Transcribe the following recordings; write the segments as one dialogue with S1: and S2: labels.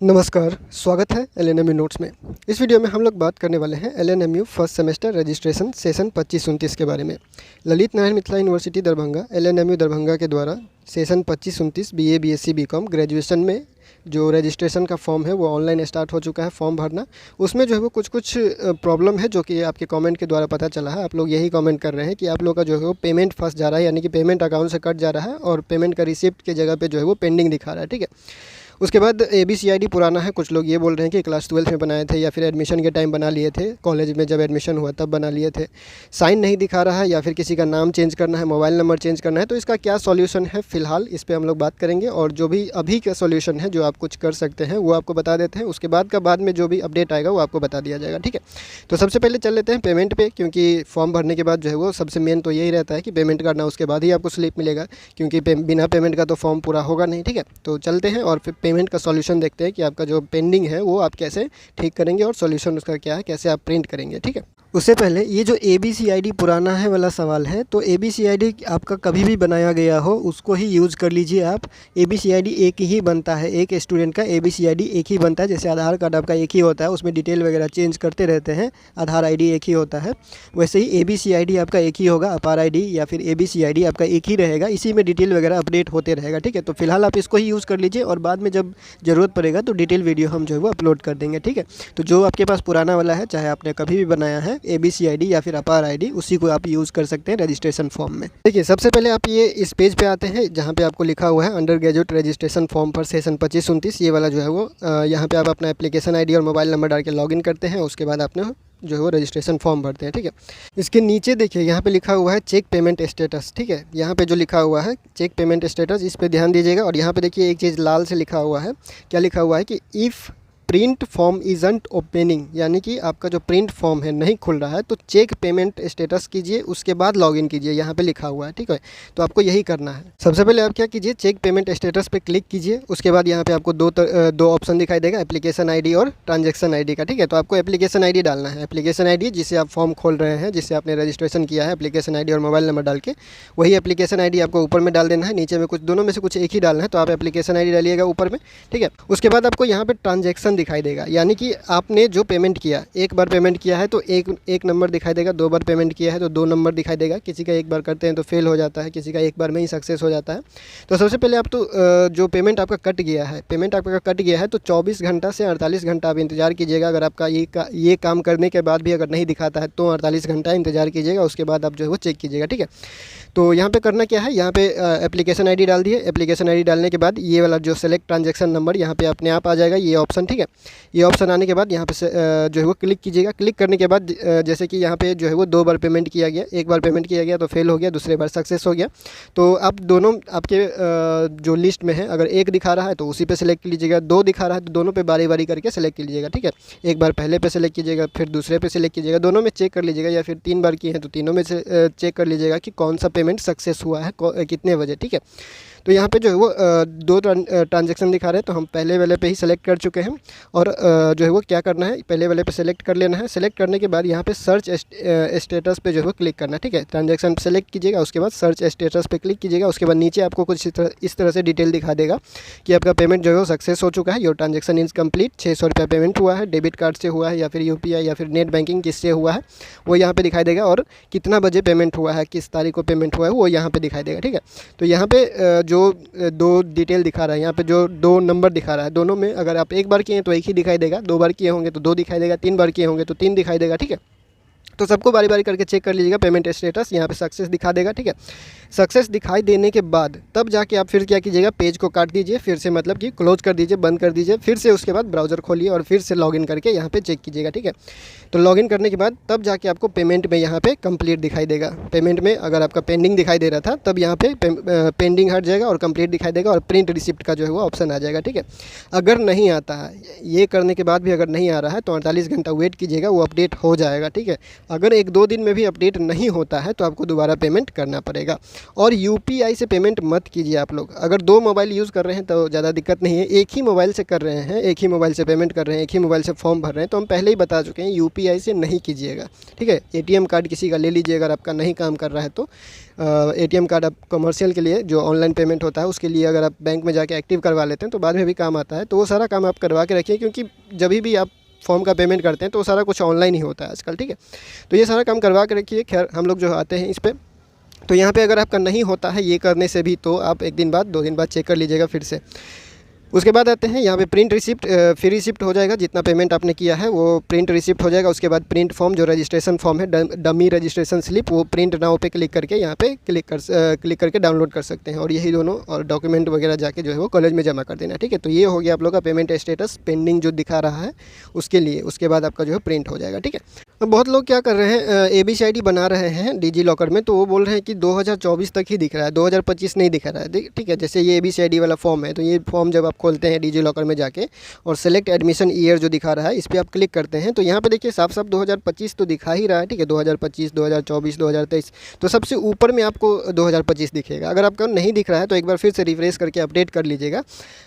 S1: नमस्कार, स्वागत है एलएनएमयू नोट्स में। इस वीडियो में हम लोग बात करने वाले हैं LNMU first semester registration session 25-29 के बारे में। ललित नारायण मिथिला यूनिवर्सिटी दरभंगा एलएनएमयू दरभंगा के द्वारा session 25-29 BA BSc BCom graduation में जो रजिस्ट्रेशन का फॉर्म है वो ऑनलाइन स्टार्ट हो चुका है फॉर्म भरना। उसमें जो है वो कुछ प्रॉब्लम है जो कि आपके कमेंट के द्वारा पता चला है। आप लोग यही कमेंट कर रहे हैं कि आप लोग का जो है वो पेमेंट फंस जा रहा है, यानी कि पेमेंट अकाउंट से कट जा रहा है और पेमेंट का रिसिप्ट के जगह पे जो है वो पेंडिंग दिखा रहा है। ठीक है, उसके बाद ABCID पुराना है। कुछ लोग ये बोल रहे हैं कि क्लास 12 में बनाए थे या फिर एडमिशन के टाइम बना लिए थे, कॉलेज में जब एडमिशन हुआ तब बना लिए थे। साइन नहीं दिखा रहा है या फिर किसी का नाम चेंज करना है, मोबाइल नंबर चेंज करना है, तो इसका क्या सॉल्यूशन है फ़िलहाल इस पर हम लोग बात करेंगे। और जो भी अभी का सॉल्यूशन है जो आप कुछ कर सकते हैं वो आपको बता देते हैं। उसके बाद में जो भी अपडेट आएगा वो आपको बता दिया जाएगा। ठीक है, तो सबसे पहले चल लेते हैं पेमेंट पे, क्योंकि फॉर्म भरने के बाद जो है वो सबसे मेन तो यही रहता है कि पेमेंट करना, उसके बाद ही आपको स्लिप मिलेगा, क्योंकि बिना पेमेंट का तो फॉर्म पूरा होगा नहीं। ठीक है, तो चलते हैं और फिर पेमेंट का सॉल्यूशन देखते हैं कि आपका जो पेंडिंग है वो आप कैसे ठीक करेंगे और सॉल्यूशन उसका क्या है, कैसे आप प्रिंट करेंगे। ठीक है, उससे पहले ये जो ABCID पुराना है वाला सवाल है, तो ABCID आपका कभी भी बनाया गया हो उसको ही यूज़ कर लीजिए आप। ABCID एक ही बनता है, एक स्टूडेंट का ABCID एक ही बनता है। जैसे आधार कार्ड आपका एक ही होता है, उसमें डिटेल वगैरह चेंज करते रहते हैं, आधार ID एक ही होता है, वैसे ही ABCID आपका एक ही होगा। अपार ID या फिर ABCID आपका एक ही रहेगा, इसी में डिटेल वगैरह अपडेट होते रहेगा। ठीक है, तो फिलहाल आप इसको ही यूज़ कर लीजिए और बाद में जब ज़रूरत पड़ेगा तो डिटेल वीडियो हम जो है वो अपलोड कर देंगे। ठीक है, तो जो आपके पास पुराना वाला है, चाहे आपने कभी भी बनाया है ABCID या फिर अपार ID, उसी को आप यूज़ कर सकते हैं रजिस्ट्रेशन फॉर्म में। देखिए, सबसे पहले आप ये इस पेज पे आते हैं जहाँ पे आपको लिखा हुआ है under graduate registration form for session 25-29। ये वाला जो है वो यहाँ पे आप अपना एप्लीकेशन ID और मोबाइल नंबर डाल के लॉगिन करते हैं। उसके बाद आपने जो है वो रजिस्ट्रेशन फॉर्म भरते हैं। ठीक है, इसके नीचे देखिए यहाँ पे लिखा हुआ है चेक पेमेंट स्टेटस। ठीक है, यहाँ पे जो लिखा हुआ है चेक पेमेंट स्टेटस, इस पे ध्यान दीजिएगा। और यहाँ पे देखिए एक चीज़ लाल से लिखा हुआ है, क्या लिखा हुआ है कि if print form isn't opening, यानी कि आपका जो प्रिंट फॉर्म है नहीं खुल रहा है तो चेक पेमेंट स्टेटस कीजिए, उसके बाद लॉगिन कीजिए, यहाँ पे लिखा हुआ है। ठीक है, तो आपको यही करना है। सबसे पहले आप क्या कीजिए, चेक पेमेंट स्टेटस पे क्लिक कीजिए। उसके बाद यहाँ पे आपको दो ऑप्शन दिखाई देगा, एप्लीकेशन ID और ट्रांजेक्शन ID का। ठीक है, तो आपको एप्लीकेशन ID डालना है। एप्लीकेशन ID जिसे आप फॉर्म खोल रहे हैं, जिससे आपने रजिस्ट्रेशन किया है, एप्लीकेशन ID और मोबाइल नंबर डाल के, वही एप्लीकेशन ID आपको ऊपर में डाल देना है। नीचे में कुछ, दोनों में से कुछ एक ही डालना है, तो आप एप्लीकेशन ID डालिएगा ऊपर में। ठीक है, उसके बाद आपको यहाँ पे ट्रांजेक्शन दिखाई देगा, यानी कि आपने जो पेमेंट किया, एक बार पेमेंट किया है तो एक नंबर दिखाई देगा, दो बार पेमेंट किया है तो दो नंबर दिखाई देगा। किसी का एक बार करते हैं तो फेल हो जाता है, किसी का एक बार में ही सक्सेस हो जाता है। तो सबसे पहले आप तो जो पेमेंट आपका कट गया है तो 24 घंटा से 48 घंटा आप इंतज़ार कीजिएगा। अगर आपका ये काम करने के बाद भी अगर नहीं दिखाता है तो 48 घंटा इंतज़ार कीजिएगा, उसके बाद आप जो है वो चेक कीजिएगा। ठीक है, तो यहाँ पे करना क्या है, यहाँ पे एप्लीकेशन ID डाल दिए। एप्लीकेशन ID डालने के बाद ये वाला जो सेलेक्ट ट्रांजेक्शन नंबर, यहाँ पे अपने आप आ जाएगा ये ऑप्शन। ठीक है, ये ऑप्शन आने के बाद यहाँ पे जो है वो क्लिक कीजिएगा। क्लिक करने के बाद जैसे कि यहाँ पे जो है वो दो बार पेमेंट किया गया, एक बार पेमेंट किया गया तो फेल हो गया, दूसरे बार सक्सेस हो गया। तो आप दोनों आपके जो लिस्ट में है, अगर एक दिखा रहा है तो उसी पे सेलेक्ट कीजिएगा, दो दिखा रहा है तो दोनों पे बारी बारी करके सेलेक्ट कीजिएगा। ठीक है, एक बार पहले पे सेलेक्ट कीजिएगा, फिर दूसरे पे सेलेक्ट कीजिएगा, दोनों में चेक कर लीजिएगा, या फिर 3 बार किए हैं तो तीनों में से चेक कर लीजिएगा कि कौन सा पेमेंट सक्सेस हुआ है, कितने बजे। ठीक है, तो यहाँ पे जो है वो दो ट्रांजेक्शन दिखा रहे हैं, तो हम पहले वाले पे ही सेलेक्ट कर चुके हैं। और जो है वो क्या करना है, पहले वाले पे सेलेक्ट कर लेना है। सेलेक्ट करने के बाद यहाँ पे सर्च स्टेटस पे जो है वो क्लिक करना है। ठीक है, ट्रांजेक्शन सेलेक्ट कीजिएगा, उसके बाद सर्च स्टेटस पे क्लिक कीजिएगा। उसके बाद नीचे आपको कुछ इस तरह से डिटेल दिखा देगा कि आपका पेमेंट जो है वो सक्सेस हो चुका है, योर ट्रांजेक्शन इज़ कम्प्लीट। 600 रुपया पेमेंट हुआ है, डेबिट कार्ड से हुआ है या फिर UPI या फिर नेट बैंकिंग किससे हुआ है वो यहाँ पे दिखाई देगा, और कितना बजे पेमेंट हुआ है, किस तारीख को पेमेंट हुआ है वो यहाँ पे दिखाई देगा। ठीक है, तो यहाँ पे जो दो डिटेल दिखा रहा है, यहाँ पे जो दो नंबर दिखा रहा है, दोनों में अगर आप एक बार किए हैं तो एक ही दिखाई देगा, दो बार किए होंगे तो दो दिखाई देगा, 3 बार किए होंगे तो 3 दिखाई देगा। ठीक है, तो सबको बारी बारी करके चेक कर लीजिएगा। पेमेंट स्टेटस यहाँ पे सक्सेस दिखा देगा। ठीक है, सक्सेस दिखाई देने के बाद तब जाके आप फिर क्या कीजिएगा, पेज को काट दीजिए, फिर से मतलब कि क्लोज कर दीजिए, बंद कर दीजिए, फिर से उसके बाद ब्राउज़र खोलिए और फिर से लॉगिन करके यहाँ पे चेक कीजिएगा। ठीक है, तो लॉगिन करने के बाद तब जाके आपको पेमेंट में यहाँ पे कंप्लीट दिखाई देगा। पेमेंट में अगर आपका पेंडिंग दिखाई दे रहा था तब यहाँ पे पेंडिंग हट जाएगा और कंप्लीट दिखाई देगा और प्रिंट रिसिप्ट का जो है वो ऑप्शन आ जाएगा। ठीक है, अगर नहीं आता है, ये करने के बाद भी अगर नहीं आ रहा है तो 48 घंटा वेट कीजिएगा, वो अपडेट हो जाएगा। ठीक है, अगर 1-2 दिन में भी अपडेट नहीं होता है तो आपको दोबारा पेमेंट करना पड़ेगा। और यूपीआई से पेमेंट मत कीजिए आप लोग। अगर 2 मोबाइल यूज़ कर रहे हैं तो ज़्यादा दिक्कत नहीं है, एक ही मोबाइल से कर रहे हैं, एक ही मोबाइल से पेमेंट कर रहे हैं, एक ही मोबाइल से फॉर्म भर रहे हैं, तो हम पहले ही बता चुके हैं यूपीआई से नहीं कीजिएगा, ठीक है। एटीएम कार्ड किसी का ले लीजिए अगर आपका नहीं काम कर रहा है तो। एटीएम कार्ड आप कमर्शियल के लिए जो ऑनलाइन पेमेंट होता है उसके लिए अगर आप बैंक में जाके एक्टिव करवा लेते हैं तो बाद में भी काम आता है, तो वो सारा काम आप करवा के रखिए, क्योंकि जब भी आप फॉर्म का पेमेंट करते हैं तो सारा कुछ ऑनलाइन ही होता है आजकल, ठीक है। तो ये सारा काम करवा के रखिए। खैर हम लोग जो आते हैं इस पर, तो यहाँ पे अगर आपका नहीं होता है ये करने से भी, तो आप 1 दिन बाद 2 दिन बाद चेक कर लीजिएगा फिर से। उसके बाद आते हैं यहाँ पे प्रिंट रिसिप्ट, फ्री रिसिप्ट हो जाएगा, जितना पेमेंट आपने किया है वो प्रिंट रिसिप्ट हो जाएगा। उसके बाद प्रिंट फॉर्म जो रजिस्ट्रेशन फॉर्म है, डमी रजिस्ट्रेशन स्लिप, वो प्रिंट नाउ पे क्लिक करके यहाँ पे क्लिक करके डाउनलोड कर सकते हैं। और यही दोनों और डॉक्यूमेंट वगैरह जाके जो है वो कॉलेज में जमा कर देना, ठीक है। तो ये हो गया आप लोग का पेमेंट स्टेटस पेंडिंग जो दिखा रहा है उसके लिए। उसके बाद आपका जो है प्रिंट हो जाएगा, ठीक है। अब बहुत लोग क्या कर रहे हैं, ABCID बना रहे हैं डिजी लॉकर में, तो वो बोल रहे हैं कि 2024 तक ही दिख रहा है, 2025 नहीं दिखा रहा है, ठीक है। जैसे ये ABCID वाला फॉर्म है, तो ये फॉर्म जब आप खोलते हैं डिजी लॉकर में जाके और सेलेक्ट एडमिशन ईयर जो दिखा रहा है इस पर आप क्लिक करते हैं, तो यहाँ पे देखिए साफ साफ 2025 तो दिखा ही रहा है, ठीक है। 2025, 2024, 2023, तो सबसे ऊपर में आपको 2025 दिखेगा। अगर आपका नहीं दिख रहा है तो एक बार फिर से रिफ्रेश करके अपडेट कर लीजिएगा।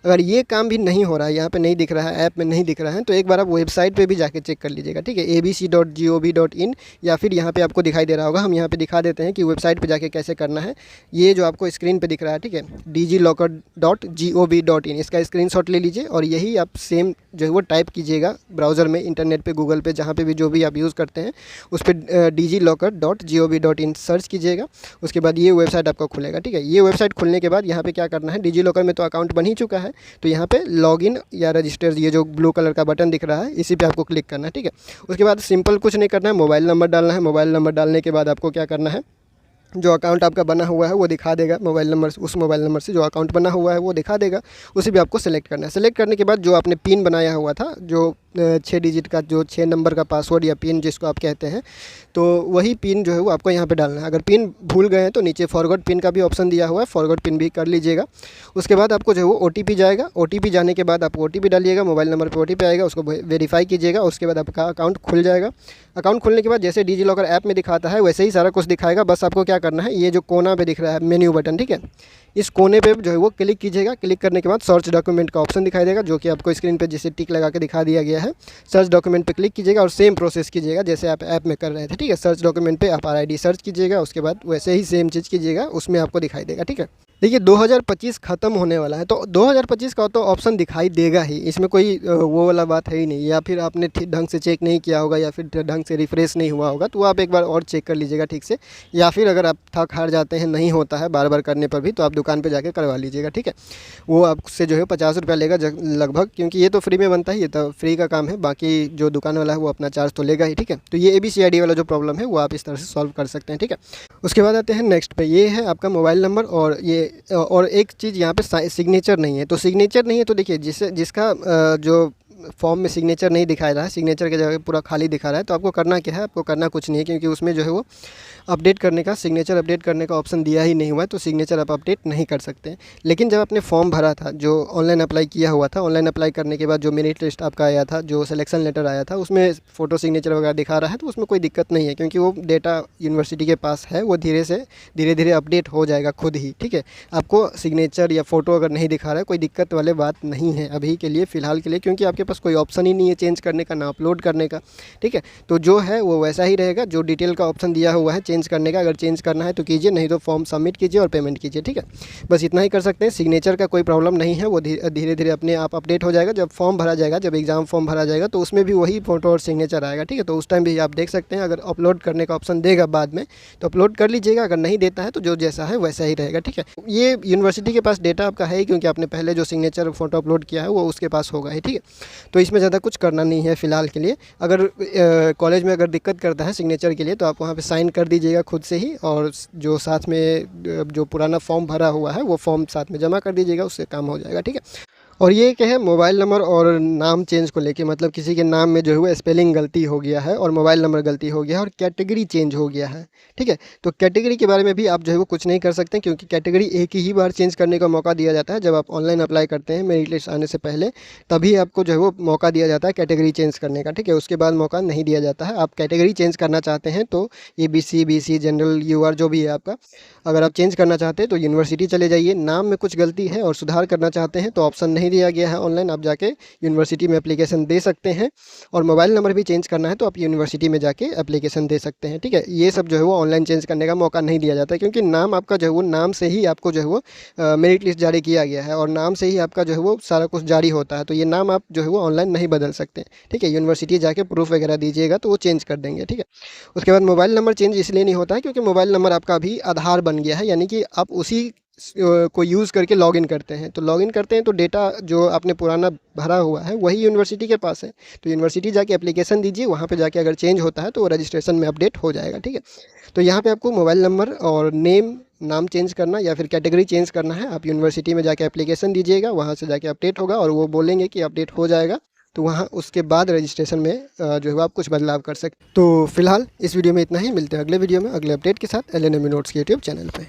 S1: अगर ये काम भी नहीं हो रहा है, यहाँ पे नहीं दिख रहा है, ऐप में नहीं दिख रहा है, तो एक बार आप वेबसाइट पे भी जाके चेक कर लीजिएगा, ठीक है। abc.gov.in, या फिर यहाँ पे आपको दिखाई दे रहा होगा, हम यहाँ पे दिखा देते हैं कि वेबसाइट पे जाके कैसे करना है। ये जो आपको स्क्रीन पे दिख रहा है, ठीक है, digilocker.gov.in, इसका स्क्रीनशॉट ले लीजिए और यही आप सेम जो है वो टाइप कीजिएगा ब्राउज़र में, इंटरनेट पे, गूगल पे, जहाँ पे भी जो भी आप यूज़ करते हैं उस पर digilocker.gov.in सर्च कीजिएगा। उसके बाद ये वेबसाइट आपको खुलेगा, ठीक है। ये वेबसाइट खुलने के बाद यहाँ पे क्या करना है, डिजी लॉकर में तो अकाउंट बन ही चुका है, तो यहाँ पे लॉगिन या रजिस्टर, ये जो ब्लू कलर का बटन दिख रहा है इसी पे आपको क्लिक करना है, ठीक है। उसके बाद सिंपल कुछ नहीं करना है, मोबाइल नंबर डालना है। मोबाइल नंबर डालने के बाद आपको क्या करना है, जो अकाउंट आपका बना हुआ है वो दिखा देगा मोबाइल नंबर, उस मोबाइल नंबर से जो अकाउंट बना हुआ है वो दिखा देगा, उसे भी आपको सेलेक्ट करना है। सेलेक्ट करने के बाद जो आपने पिन बनाया हुआ था, जो 6 डिजिट का, जो 6 नंबर का पासवर्ड या पिन जिसको आप कहते हैं, तो वही पिन जो है वो आपको यहाँ पे डालना है। अगर पिन भूल गए हैं तो नीचे फॉरगॉट पिन का भी ऑप्शन दिया हुआ है, फॉरगॉट पिन भी कर लीजिएगा। उसके बाद आपको जो है वो OTP जाएगा, OTP जाने के बाद आप OTP डालिएगा, मोबाइल नंबर पे OTP आएगा, उसको वेरीफाई कीजिएगा। उसके बाद आपका अकाउंट खुल जाएगा। अकाउंट खुलने के बाद जैसे डिजी लॉकर ऐप में दिखाता है वैसे ही सारा कुछ दिखाएगा। बस आपको क्या करना है, ये जो कोना पे दिख रहा है मेन्यू बटन, ठीक है, इस कोने पे जो है वो क्लिक कीजिएगा। क्लिक करने के बाद सर्च डॉक्यूमेंट का ऑप्शन दिखाई देगा, जो कि आपको स्क्रीन पे जैसे टिक लगा के दिखा दिया गया है। सर्च डॉक्यूमेंट पे क्लिक कीजिएगा और सेम प्रोसेस कीजिएगा जैसे आप ऐप में कर रहे थे, ठीक है। सर्च डॉक्यूमेंट पे आप RID सर्च कीजिएगा, उसके बाद वैसे ही सेम चीज़ कीजिएगा, उसमें आपको दिखाई देगा, ठीक है। देखिए 2025 ख़त्म होने वाला है, तो 2025 का तो ऑप्शन दिखाई देगा ही, इसमें कोई वो वाला बात है ही नहीं। या फिर आपने ढंग से चेक नहीं किया होगा या फिर ढंग से रिफ्रेश नहीं हुआ होगा, तो आप एक बार और चेक कर लीजिएगा ठीक से। या फिर अगर आप थक हार जाते हैं, नहीं होता है बार बार करने पर भी, तो आप दुकान पर जाके करवा लीजिएगा, ठीक है। वो आपसे जो है 50 रुपया लेगा लगभग, क्योंकि ये तो फ्री में बनता ही है, तो फ्री का काम है। बाकी जो दुकान वाला है वो अपना चार्ज तो लेगा ही, ठीक है। तो ये ABCID वाला जो प्रॉब्लम है वो आप इस तरह से सॉल्व कर सकते हैं, ठीक है। उसके बाद आते हैं नेक्स्ट पे, ये है आपका मोबाइल नंबर। और एक चीज़ यहाँ पे सिग्नेचर नहीं है, तो सिग्नेचर नहीं है तो देखिए जिसका जो फॉर्म में सिग्नेचर नहीं दिखा रहा है, सिग्नेचर की जगह पूरा खाली दिखा रहा है, तो आपको करना क्या है, आपको करना कुछ नहीं है, क्योंकि उसमें जो है वो अपडेट करने का, सिग्नेचर अपडेट करने का ऑप्शन दिया ही नहीं हुआ है, तो सिग्नेचर आप अपडेट नहीं कर सकते हैं। लेकिन जब आपने फॉर्म भरा था, जो ऑनलाइन अप्लाई किया हुआ था, ऑनलाइन अप्लाई करने के बाद जो मेरिट लिस्ट आपका आया था, जो सिलेक्शन लेटर आया था, उसमें फ़ोटो सिग्नेचर वगैरह दिखा रहा है, तो उसमें कोई दिक्कत नहीं है, क्योंकि वो डेटा यूनिवर्सिटी के पास है, वो धीरे धीरे अपडेट हो जाएगा खुद ही, ठीक है। आपको सिग्नेचर या फ़ोटो अगर नहीं दिखा रहा है, कोई दिक्कत वाली बात नहीं है अभी के लिए, फ़िलहाल के लिए, क्योंकि आपके पास कोई ऑप्शन ही नहीं है चेंज करने का, ना अपलोड करने का, ठीक है। तो जो है वो वैसा ही रहेगा, जो डिटेल का ऑप्शन दिया हुआ है चेंज करने का, अगर चेंज करना है तो कीजिए, नहीं तो फॉर्म सबमिट कीजिए और पेमेंट कीजिए, ठीक है। बस इतना ही कर सकते हैं। सिग्नेचर का कोई प्रॉब्लम नहीं है, वो धीरे धीरे अपने आप अपडेट हो जाएगा। जब फॉर्म भरा जाएगा, जब एग्ज़ाम फॉर्म भरा जाएगा, तो उसमें भी वही फ़ोटो और सिग्नेचर आएगा, ठीक है। तो उस टाइम भी आप देख सकते हैं, अगर अपलोड करने का ऑप्शन देगा बाद में तो अपलोड कर लीजिएगा, अगर नहीं देता है तो जो जैसा है वैसा ही रहेगा, ठीक है। ये यूनिवर्सिटी के पास डेटा आपका है ही, क्योंकि आपने पहले जो सिग्नेचर फ़ोटो अपलोड किया है वो उसके पास होगा ही, ठीक है। तो इसमें ज़्यादा कुछ करना नहीं है फ़िलहाल के लिए। अगर कॉलेज में अगर दिक्कत करता है सिग्नेचर के लिए, तो आप वहाँ पे साइन कर दीजिएगा खुद से ही, और जो साथ में जो पुराना फॉर्म भरा हुआ है वो फॉर्म साथ में जमा कर दीजिएगा, उससे काम हो जाएगा, ठीक है। और ये क्या है, मोबाइल नंबर और नाम चेंज को लेके, मतलब किसी के नाम में जो है वो स्पेलिंग गलती हो गया है और मोबाइल नंबर गलती हो गया है और कैटेगरी चेंज हो गया है। ठीक है, तो कैटेगरी के बारे में भी आप जो है वो कुछ नहीं कर सकते, क्योंकि कैटेगरी एक ही बार चेंज करने का मौका दिया जाता है जब आप ऑनलाइन अप्लाई करते हैं मेरिट लिस्ट आने से पहले, तभी आपको जो है वो मौका दिया जाता है कैटेगरी चेंज करने का। ठीक है, उसके बाद मौका नहीं दिया जाता है। आप कैटेगरी चेंज करना चाहते हैं तो ABC, BC, जनरल, UR जो भी है आपका, अगर आप चेंज करना चाहते हैं तो यूनिवर्सिटी चले जाइए। नाम में कुछ गलती है और सुधार करना चाहते हैं तो ऑप्शन नहीं दिया गया है ऑनलाइन, आप जाके यूनिवर्सिटी में एप्लीकेशन दे सकते हैं। और मोबाइल नंबर भी चेंज करना है तो आप यूनिवर्सिटी में जाके एप्लीकेशन दे सकते हैं। ठीक है, ये सब जो है वो ऑनलाइन चेंज करने का मौका नहीं दिया जाता है, क्योंकि नाम आपका जो है वो, नाम से ही आपको जो है वो मेरिट लिस्ट जारी किया गया है और नाम से ही आपका जो है वो सारा कुछ जारी होता है। तो ये नाम आप जो है वो ऑनलाइन नहीं बदल सकते। ठीक है, यूनिवर्सिटी जाके प्रूफ वगैरह दीजिएगा तो वो चेंज कर देंगे। ठीक है, उसके बाद मोबाइल नंबर चेंज इसलिए नहीं होता है क्योंकि मोबाइल नंबर आपका अभी आधार बन गया है, यानी कि आप उसी को यूज़ करके लॉगिन करते हैं। तो लॉगिन करते हैं तो डेटा जो आपने पुराना भरा हुआ है वही यूनिवर्सिटी के पास है। तो यूनिवर्सिटी जाके एप्लीकेशन दीजिए, वहाँ पे जाके अगर चेंज होता है तो वो रजिस्ट्रेशन में अपडेट हो जाएगा। ठीक है, तो यहाँ पे आपको मोबाइल नंबर और नाम चेंज करना या फिर कैटेगरी चेंज करना है, आप यूनिवर्सिटी में जाके एप्लीकेशन दीजिएगा, वहाँ से जाके अपडेट होगा और वो बोलेंगे कि अपडेट हो जाएगा। तो वहाँ उसके बाद रजिस्ट्रेशन में जो है वो आप कुछ बदलाव कर सकते। तो फिलहाल इस वीडियो में इतना ही, मिलते हैं अगले वीडियो में अगले अपडेट के साथ LNMU नोट्स के यूट्यूब चैनल पे।